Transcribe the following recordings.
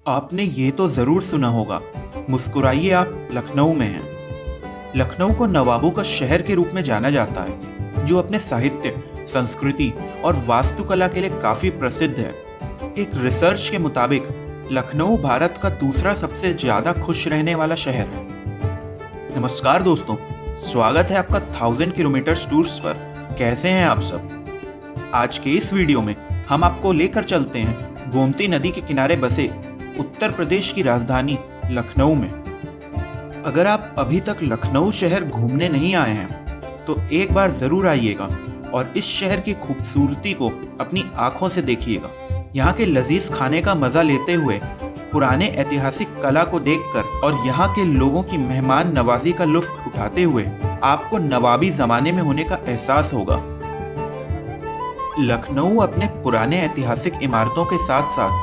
आपने ये तो जरूर सुना होगा, मुस्कुराइए आप लखनऊ में हैं। लखनऊ को नवाबों का शहर के रूप में जाना जाता है, जो अपने साहित्य, संस्कृति और वास्तुकला के लिए काफी प्रसिद्ध है। एक रिसर्च के मुताबिक लखनऊ भारत का दूसरा सबसे ज्यादा खुश रहने वाला शहर है। नमस्कार दोस्तों, स्वागत है आपका 1000 किलोमीटर टूर्स पर। कैसे हैं आप सब? आज के इस वीडियो में हम आपको लेकर चलते हैं गोमती नदी के किनारे बसे उत्तर प्रदेश की राजधानी लखनऊ में। अगर आप अभी तक लखनऊ शहर घूमने नहीं आए हैं तो एक बार जरूर आइएगा और इस शहर की खूबसूरती को अपनी आंखों से देखिएगा। यहाँ के लजीज खाने का मजा लेते हुए, पुराने ऐतिहासिक कला को देखकर और यहाँ के लोगों की मेहमान नवाजी का लुत्फ उठाते हुए आपको नवाबी जमाने में होने का एहसास होगा। लखनऊ अपने पुराने ऐतिहासिक इमारतों के साथ साथ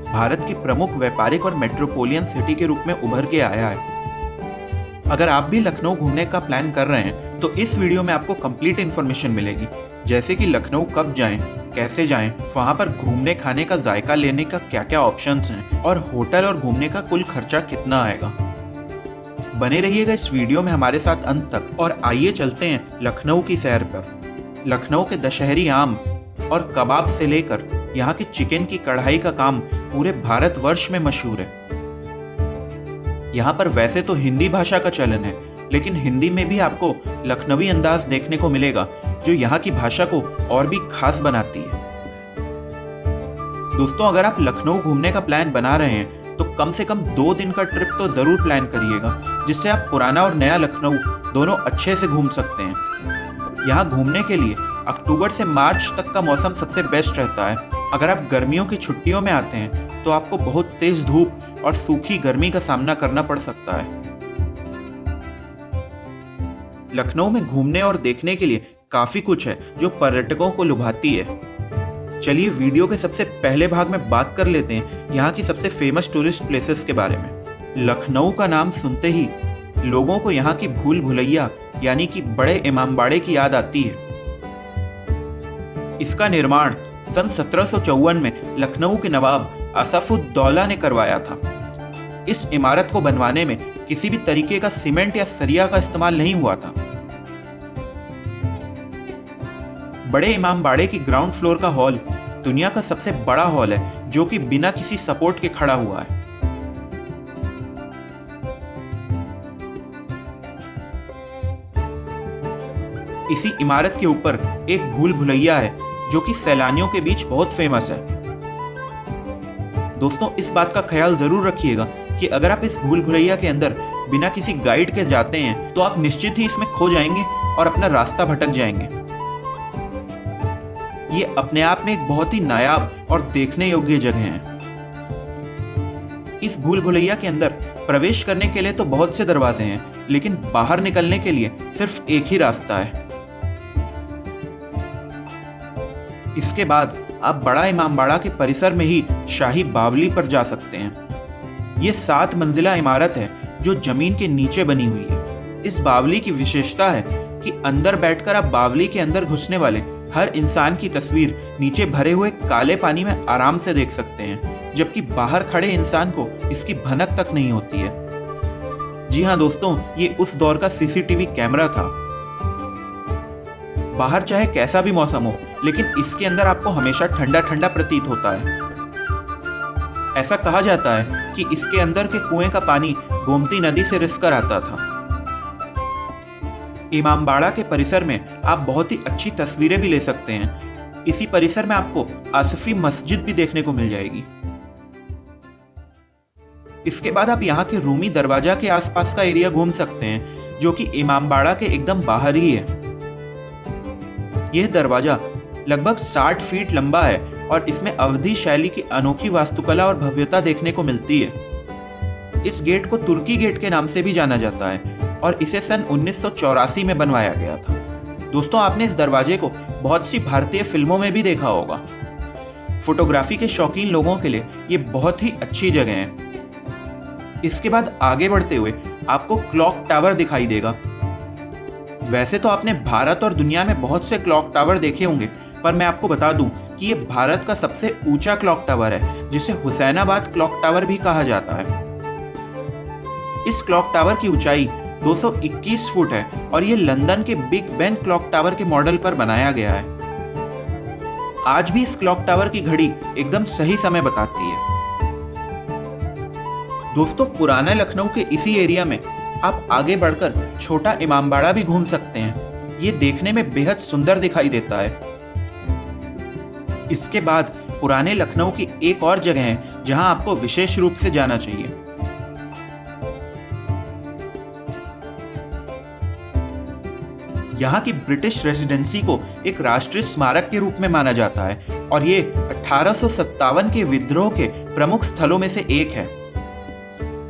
भारत की प्रमुख व्यापारिक और मेट्रोपोलियन सिटी के रूप में उभर के आया है। अगर आप भी लखनऊ घूमने का प्लान कर रहे हैं तो इस वीडियो में आपको कंप्लीट इन्फॉर्मेशन मिलेगी, जैसे कि लखनऊ कब जाएं, कैसे जाएं, वहां पर घूमने खाने का जायका लेने का क्या क्या ऑप्शंस हैं और होटल और घूमने का कुल खर्चा कितना आएगा। बने रहिएगा इस वीडियो में हमारे साथ अंत तक और आइए चलते हैं लखनऊ की सैर पर। लखनऊ के दशहरी आम और कबाब से लेकर यहाँ के चिकन की कढ़ाई का काम पूरे भारतवर्ष में मशहूर है। यहाँ पर वैसे तो हिंदी भाषा का चलन है, लेकिन हिंदी में भी आपको लखनवी अंदाज देखने को मिलेगा, जो यहाँ की भाषा को और भी खास बनाती है। दोस्तों, अगर आप लखनऊ घूमने का प्लान बना रहे हैं तो कम से कम 2 दिन का ट्रिप तो जरूर प्लान करिएगा, जिससे आप पुराना और नया लखनऊ दोनों अच्छे से घूम सकते हैं। यहाँ घूमने के लिए अक्टूबर से मार्च तक का मौसम सबसे बेस्ट रहता है। अगर आप गर्मियों की छुट्टियों में आते हैं तो आपको बहुत तेज धूप और सूखी गर्मी का सामना करना पड़ सकता है। लखनऊ में घूमने और देखने के लिए काफी कुछ है जो पर्यटकों को लुभाती है। चलिए वीडियो के सबसे पहले भाग में बात कर लेते हैं यहाँ की सबसे फेमस टूरिस्ट प्लेसेस के बारे में। लखनऊ का नाम सुनते ही लोगों को यहाँ की भूल भुलैया यानी कि बड़े इमामबाड़े की याद आती है। इसका निर्माण सन 1754 में लखनऊ के नवाब असफुद्दौला ने करवाया था। इस इमारत को बनवाने में किसी भी तरीके का सीमेंट या सरिया का इस्तेमाल नहीं हुआ था। बड़े इमामबाड़े की ग्राउंड फ्लोर का हॉल दुनिया का सबसे बड़ा हॉल है, जो कि बिना किसी सपोर्ट के खड़ा हुआ है। इसी इमारत के ऊपर एक भूल भुलैया है, जो कि सैलानियों के बीच बहुत फेमस है। दोस्तों, इस बात का ख्याल जरूर रखिएगा कि अगर आप इस भूल भुलैया के अंदर बिना किसी गाइड के जाते हैं तो आप निश्चित ही इसमें खो जाएंगे और अपना रास्ता भटक जाएंगे। ये अपने आप में एक बहुत ही नायाब और देखने योग्य जगह है। इस भूल भुलैया के अंदर प्रवेश करने के लिए तो बहुत से दरवाजे हैं, लेकिन बाहर निकलने के लिए सिर्फ एक ही रास्ता है। इसके बाद आप बड़ा इमामबाड़ा के परिसर में ही शाही बावली पर जा सकते हैं। ये 7 मंजिला इमारत है जो जमीन के नीचे बनी हुई है। इस बावली की विशेषता है कि अंदर बैठकर आप बावली के अंदर घुसने वाले हर इंसान की तस्वीर नीचे भरे हुए काले पानी में आराम से देख सकते हैं, जबकि बाहर खड़े इंसान को इसकी भनक तक नहीं होती है। जी हाँ दोस्तों, ये उस दौर का सीसीटीवी कैमरा था। बाहर चाहे कैसा भी मौसम हो, लेकिन इसके अंदर आपको हमेशा ठंडा ठंडा प्रतीत होता है। ऐसा कहा जाता है कि इसके अंदर के कुएं का पानी गोमती नदी से रिसकर आता था। इमामबाड़ा के परिसर में आप बहुत ही अच्छी तस्वीरें भी ले सकते हैं। इसी परिसर में आपको आसिफी मस्जिद भी देखने को मिल जाएगी। इसके बाद आप यहाँ के रूमी दरवाजा के आसपास का एरिया घूम सकते हैं, जो कि इमामबाड़ा के एकदम बाहर ही है। यह दरवाजा लगभग 60 फीट लंबा है और इसमें अवधी शैली की अनोखी वास्तुकला और भव्यता देखने को मिलती है। इस गेट को तुर्की गेट के नाम से भी जाना जाता है और इसे सन 1984 में बनवाया गया था। दोस्तों, आपने इस दरवाजे को बहुत सी भारतीय फिल्मों में भी देखा होगा। फोटोग्राफी के शौकीन लोगों के लिए ये बहुत ही अच्छी जगह है। इसके बाद आगे बढ़ते हुए आपको क्लॉक टावर दिखाई देगा। वैसे तो आपने भारत और दुनिया में बहुत से क्लॉक टावर देखे होंगे, पर मैं आपको बता दूं कि ये भारत का सबसे ऊंचा क्लॉक टावर है, जिसे हुसैनाबाद क्लॉक टावर भी कहा जाता है। इस क्लॉक टावर की ऊंचाई 221 फुट है और ये लंदन के बिग बेन क्लॉक टावर के मॉडल पर बनाया गया है। आज भी इस क्लॉक टावर की घड़ी एकदम सही समय बताती है। दोस्तों, पुराना लखनऊ के इसी एरिया में आप आगे बढ़कर छोटा इमामबाड़ा भी घूम सकते हैं। ये देखने में बेहद सुंदर दिखाई देता है। इसके बाद पुराने लखनऊ की एक और जगह है जहां आपको विशेष रूप से जाना चाहिए। यहाँ की ब्रिटिश रेजिडेंसी को एक राष्ट्रीय स्मारक के रूप में माना जाता है और ये 1857 के विद्रोह के प्रमुख स्थलों में से एक है।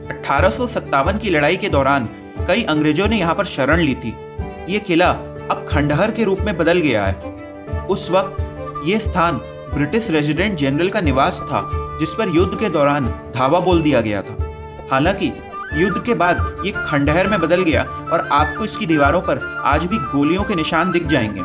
1857 की लड़ाई के दौरान कई अंग्रेजों ने यहाँ पर शरण ली थी। ये किला अब खंडहर के रूप में बदल गया है। उस वक्त ये स्थान ब्रिटिश रेजिडेंट जनरल का निवास था, जिस पर युद्ध के दौरान धावा बोल दिया गया था। हालांकि युद्ध के बाद ये खंडहर में बदल गया और आपको इसकी दीवारों पर आज भी गोलियों के निशान दिख जाएंगे।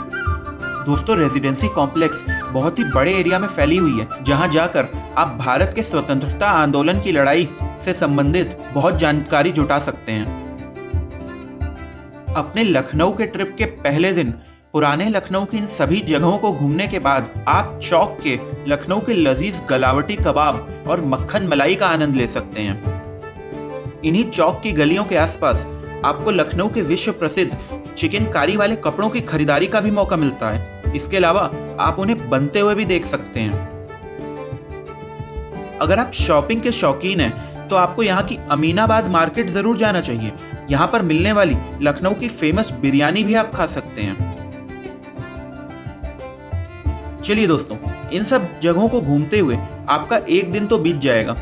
दोस्तों, रेजिडेंसी कॉम्प्लेक्स बहुत ही बड़े एरिया में फैली हुई है, जहां जाकर आप भारत के स्वतंत्रता आंदोलन की लड़ाई से संबंधित बहुत जानकारी जुटा सकते हैं। अपने लखनऊ के ट्रिप के पहले दिन पुराने लखनऊ की इन सभी जगहों को घूमने के बाद आप चौक के लखनऊ के लजीज गलावटी कबाब और मक्खन मलाई का आनंद ले सकते हैं। इन्हीं चौक की गलियों के आसपास आपको लखनऊ के विश्व प्रसिद्ध चिकनकारी वाले कपड़ों की खरीदारी का भी मौका मिलता है। इसके अलावा आप उन्हें बनते हुए भी देख सकते हैं। अगर आप शॉपिंग के शौकीन हैं तो आपको यहाँ की अमीनाबाद मार्केट जरूर जाना चाहिए। यहाँ पर मिलने वाली लखनऊ की फेमस बिरयानी भी आप खा सकते हैं। चलिए दोस्तों, इन सब जगहों को घूमते हुए आपका एक दिन तो बीत जाएगा।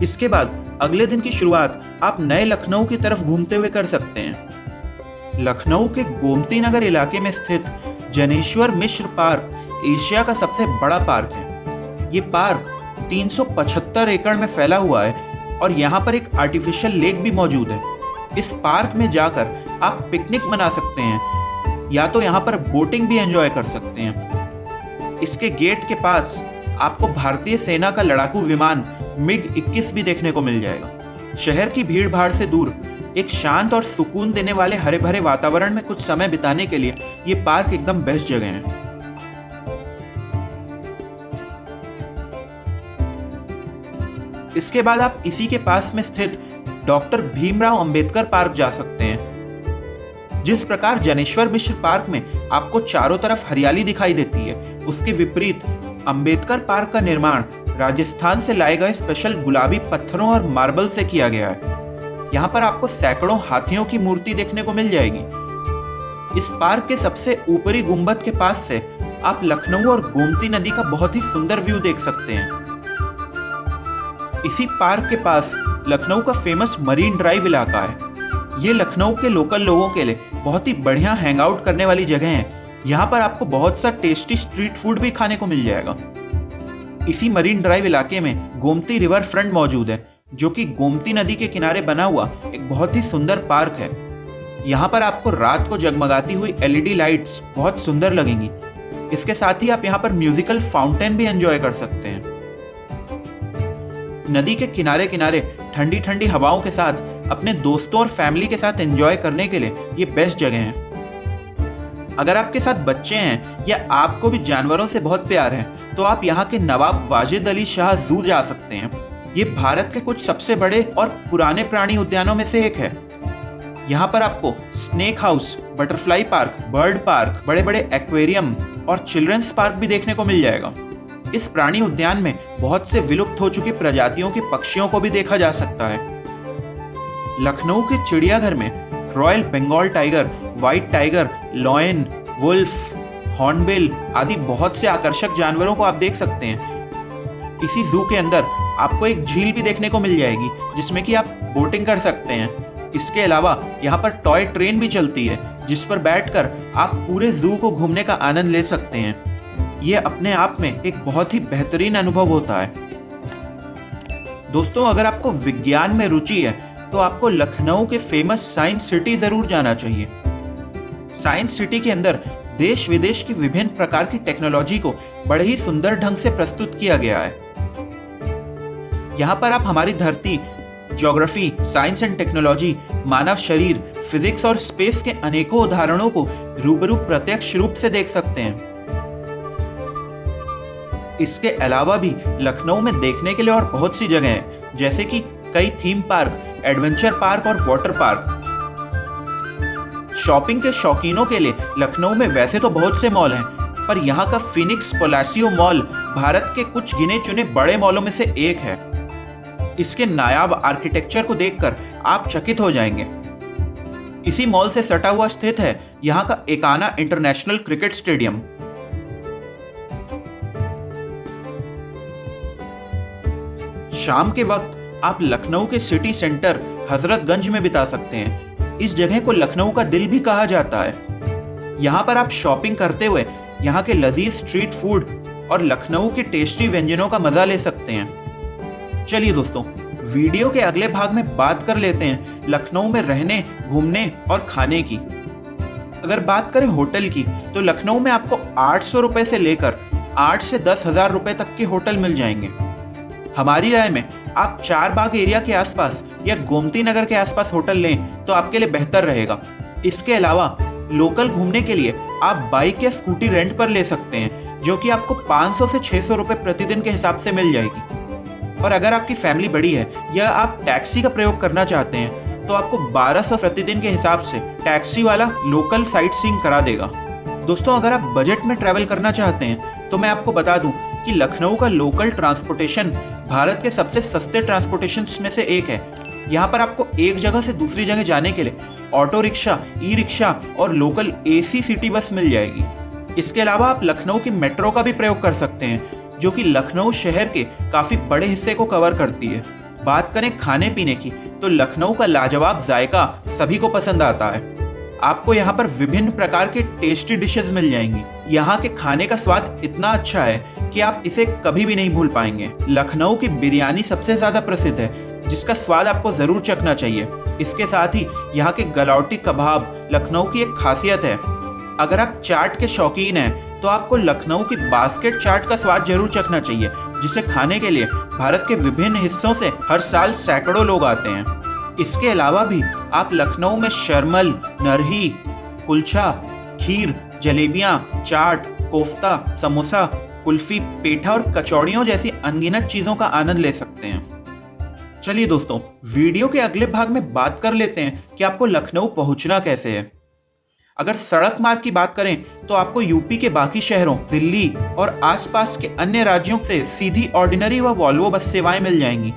इसके बाद अगले दिन की शुरुआत आप नए लखनऊ की तरफ घूमते हुए कर सकते हैं। लखनऊ के गोमती नगर इलाके में स्थित जनेश्वर मिश्र पार्क एशिया का सबसे बड़ा पार्क है। ये पार्क 375 एकड़ में फैला हुआ है और यहाँ पर एक आर्टिफिशियल लेक भी मौजूद है। इस पार्क में जाकर आप पिकनिक मना सकते हैं या तो यहाँ पर बोटिंग भी एंजॉय कर सकते हैं। इसके गेट के पास आपको भारतीय सेना का लड़ाकू विमान MiG-21 भी देखने को मिल जाएगा। शहर की भीड़ भाड़ से दूर एक शांत और सुकून देने वाले हरे भरे वातावरण में कुछ समय बिताने के लिए ये पार्क एकदम बेस्ट जगह है। इसके बाद आप इसी के पास में स्थित डॉक्टर भीमराव अंबेडकर पार्क जा सकते हैं। जिस प्रकार जनेश्वर मिश्र पार्क में आपको चारों तरफ हरियाली दिखाई देती है, उसके विपरीत अंबेडकर पार्क का निर्माण राजस्थान से लाए गए स्पेशल गुलाबी पत्थरों और मार्बल से किया गया है। यहाँ पर आपको सैकड़ों हाथियों की मूर्ति देखने को मिल जाएगी। इस पार्क के सबसे ऊपरी गुंबद के पास से आप लखनऊ और गोमती नदी का बहुत ही सुंदर व्यू देख सकते हैं। इसी पार्क के पास लखनऊ का फेमस मरीन ड्राइव इलाका है। ये लखनऊ के लोकल लोगों के लिए बहुत ही बढ़िया हैंग आउट करने वाली जगह है। यहाँ पर आपको बहुत सा टेस्टी स्ट्रीट फूड भी खाने को मिल जाएगा। इसी मरीन ड्राइव इलाके में गोमती रिवर फ्रंट मौजूद है, जो कि गोमती नदी के किनारे बना हुआ एक बहुत ही सुंदर पार्क है। यहाँ पर आपको रात को जगमगाती हुई LED लाइट्स बहुत सुंदर लगेंगी। इसके साथ ही आप यहाँ पर म्यूजिकल फाउंटेन भी एंजॉय कर सकते हैं। नदी के किनारे किनारे ठंडी ठंडी हवाओं के साथ अपने दोस्तों और फैमिली के साथ एंजॉय करने के लिए ये बेस्ट जगह है। अगर आपके साथ बच्चे हैं या आपको भी जानवरों से बहुत प्यार है तो आप यहाँ के नवाब वाजिद अली शाह जू जा सकते हैं। ये भारत के कुछ सबसे बड़े और पुराने प्राणी उद्यानों में से एक है। यहाँ पर आपको snake house, butterfly park, bird park, बड़े बड़े एक्वेरियम और चिल्ड्रंस पार्क भी देखने को मिल जाएगा। इस प्राणी उद्यान में बहुत से विलुप्त हो चुकी प्रजातियों के पक्षियों को भी देखा जा सकता है। लखनऊ के चिड़ियाघर में royal Bengal tiger, white tiger, lion, wolf, hornbill आदि बहुत से आकर्षक जानवरों को आप देख सकते हैं। इसी जू के अंदर आपको एक झील भी देखने को मिल जाएगी जिसमें कि आप बोटिंग कर सकते हैं। इसके अलावा यहाँ पर टॉय ट्रेन भी चलती है जिस पर बैठकर आप पूरे जू को घूमने का आनंद ले सकते हैं। ये अपने आप में एक बहुत ही बेहतरीन अनुभव होता है। दोस्तों, अगर आपको विज्ञान में रुचि है तो आपको लखनऊ के फेमस साइंस सिटी जरूर जाना चाहिए। साइंस सिटी के अंदर देश विदेश की विभिन्न प्रकार की टेक्नोलॉजी को बड़े ही सुंदर ढंग से प्रस्तुत किया गया है। यहाँ पर आप हमारी धरती, ज्योग्राफी, साइंस एंड टेक्नोलॉजी, मानव शरीर, फिजिक्स और स्पेस के अनेकों उदाहरणों को रूबरू प्रत्यक्ष रूप से देख सकते हैं। इसके अलावा भी लखनऊ में देखने के लिए और बहुत सी जगह हैं, जैसे कि कई थीम पार्क, एडवेंचर पार्क और वाटर पार्क। शॉपिंग के शौकीनों के लिए लखनऊ में वैसे तो बहुत से मॉल हैं, पर यहाँ का फिनिक्स पलासियो मॉल भारत के कुछ गिने चुने बड़े मॉलों में से एक है। इसके नायाब आर्किटेक्चर को देखकर आप चकित हो जाएंगे। इसी मॉल से सटा हुआ स्थित है यहाँ का एकाना इंटरनेशनल क्रिकेट स्टेडियम। शाम के वक्त आप लखनऊ के सिटी सेंटर हजरतगंज में बिता सकते हैं। इस जगह को लखनऊ का दिल भी कहा जाता है। यहाँ पर आप शॉपिंग करते हुए यहाँ के लजीज स्ट्रीट फूड और लखनऊ के टेस्टी व्यंजनों का मजा ले सकते हैं। चलिए दोस्तों, वीडियो के अगले भाग में बात कर लेते हैं लखनऊ में रहने, घूमने और खाने की। अगर बात करें होटल की, तो लखनऊ में आपको 800 रुपए से लेकर 8 से 10,000 रुपए तक के होटल मिल जाएंगे। हमारी राय में आप चार बाग एरिया के आसपास या गोमती नगर के आसपास होटल लें तो आपके लिए बेहतर रहेगा। इसके अलावा लोकल घूमने के लिए आप बाइक या स्कूटी रेंट पर ले सकते हैं, जो कि आपको 500 से 600 रुपए प्रतिदिन के हिसाब से मिल जाएगी। और अगर आपकी फैमिली बड़ी है या आप टैक्सी का प्रयोग करना चाहते हैं तो आपको 1200 प्रतिदिन के हिसाब से टैक्सी वाला लोकल साइट सीइंग करा देगा। दोस्तों, अगर आप बजट में ट्रैवल करना चाहते हैं तो मैं आपको बता दूं कि लखनऊ का लोकल ट्रांसपोर्टेशन भारत के सबसे सस्ते ट्रांसपोर्टेशन में से एक है। यहाँ पर आपको एक जगह से दूसरी जगह जाने के लिए ऑटो रिक्शा, ई रिक्शा और लोकल एसी सिटी बस मिल जाएगी। इसके अलावा आप लखनऊ की मेट्रो का भी प्रयोग कर सकते हैं, जो कि लखनऊ शहर के काफ़ी बड़े हिस्से को कवर करती है। बात करें खाने पीने की, तो लखनऊ का लाजवाब जायका सभी को पसंद आता है। आपको यहाँ पर विभिन्न प्रकार के टेस्टी डिशेज मिल जाएंगी। यहाँ के खाने का स्वाद इतना अच्छा है कि आप इसे कभी भी नहीं भूल पाएंगे। लखनऊ की बिरयानी सबसे ज़्यादा प्रसिद्ध है, जिसका स्वाद आपको ज़रूर चखना चाहिए। इसके साथ ही यहाँ के गलौटी कबाब लखनऊ की एक खासियत है। अगर आप चाट के शौकीन हैं तो आपको लखनऊ की बास्केट चाट का स्वाद जरूर चखना चाहिए, जिसे खाने के लिए भारत के विभिन्न हिस्सों से हर साल सैकड़ों लोग आते हैं। इसके अलावा भी आप लखनऊ में शर्मल, नरही, कुलचा, खीर, जलेबियाँ, चाट, कोफ्ता, समोसा, कुल्फी, पेठा और कचौड़ियों जैसी अनगिनत चीज़ों का आनंद ले सकते हैं। चलिए दोस्तों, वीडियो के अगले भाग में बात कर लेते हैं कि आपको लखनऊ पहुंचना कैसे है। अगर सड़क मार्ग की बात करें तो आपको यूपी के बाकी शहरों, दिल्ली और आसपास के अन्य राज्यों से सीधी ऑर्डिनरी व वॉल्वो बस सेवाएं मिल जाएंगी।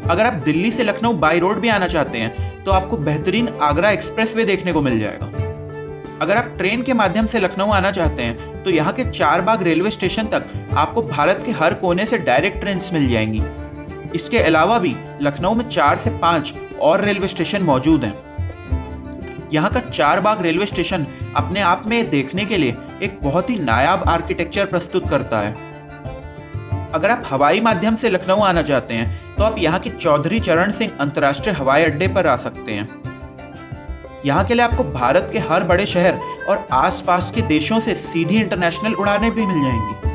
अगर आप दिल्ली से लखनऊ बाई रोड भी आना चाहते हैं तो आपको बेहतरीन आगरा एक्सप्रेसवे देखने को मिल जाएगा। अगर आप ट्रेन के माध्यम से लखनऊ आना चाहते हैं तो यहाँ के चारबाग रेलवे स्टेशन तक आपको भारत के हर कोने से डायरेक्ट ट्रेन मिल जाएंगी। इसके अलावा भी लखनऊ में 4 से 5 और रेलवे स्टेशन मौजूद हैं। यहाँ का चारबाग रेलवे स्टेशन अपने आप में देखने के लिए एक बहुत ही नायाब आर्किटेक्चर प्रस्तुत करता है। अगर आप हवाई माध्यम से लखनऊ आना चाहते हैं तो आप यहाँ के चौधरी चरण सिंह अंतर्राष्ट्रीय हवाई अड्डे पर आ सकते हैं। यहाँ के लिए आपको भारत के हर बड़े शहर और आसपास के देशों से सीधी इंटरनेशनल उड़ानें भी मिल जाएंगी।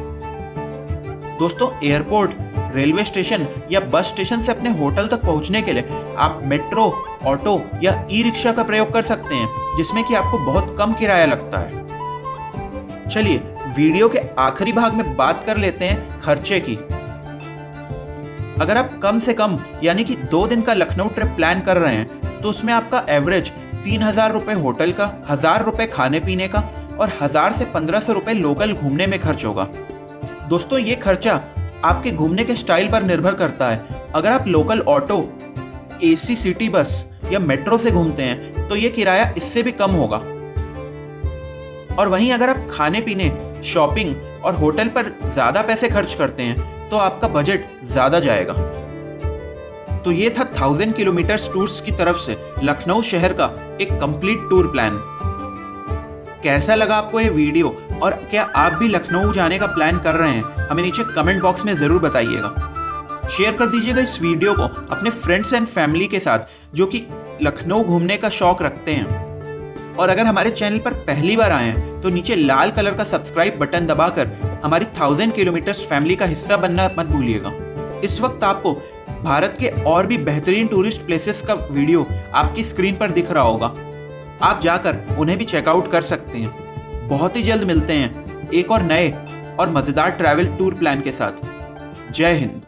दोस्तों, एयरपोर्ट, रेलवे स्टेशन या बस स्टेशन से अपने होटल तक पहुँचने के लिए आप मेट्रो, ऑटो या ई रिक्शा का प्रयोग कर सकते हैं, जिसमें कि आपको बहुत कम किराया लगता है। चलिए वीडियो के आखिरी भाग में बात कर लेते हैं खर्चे की। अगर आप कम से कम यानी कि 2 दिन का लखनऊ ट्रिप प्लान कर रहे हैं तो उसमें आपका एवरेज 3,000 रुपये होटल का, 1,000 रुपये खाने पीने का और 1,000 से 1,500 रुपये लोकल घूमने में खर्च होगा। दोस्तों, ये खर्चा आपके घूमने के स्टाइल पर निर्भर करता है। अगर आप local auto, AC city bus या मेट्रो से घूमते हैं तो ये किराया इससे भी कम होगा। और वहीं अगर आप खाने पीने, शॉपिंग और होटल पर ज़्यादा पैसे खर्च करते हैं तो आपका बजट ज़्यादा जाएगा। तो ये था 1000 किलोमीटर्स टूर्स की तरफ से लखनऊ शहर का एक कंप्लीट टूर प्लान। कैसा लगा आपको ये वीडियो और क्या आप भी लखनऊ जाने का प्लान कर रहे हैं? हमें नीचे कमेंट बॉक्स में ज़रूर बताइएगा। शेयर कर दीजिएगा इस वीडियो को अपने फ्रेंड्स एंड फैमिली के साथ जो कि लखनऊ घूमने का शौक रखते हैं। और अगर हमारे चैनल पर पहली बार आए हैं तो नीचे लाल कलर का सब्सक्राइब बटन दबाकर हमारी 1000 किलोमीटर्स फैमिली का हिस्सा बनना मत भूलिएगा। इस वक्त आपको भारत के और भी बेहतरीन टूरिस्ट प्लेसेस का वीडियो आपकी स्क्रीन पर दिख रहा होगा, आप जाकर उन्हें भी चेकआउट कर सकते हैं। बहुत ही जल्द मिलते हैं एक और नए और मज़ेदार ट्रैवल टूर प्लान के साथ। जय हिंद।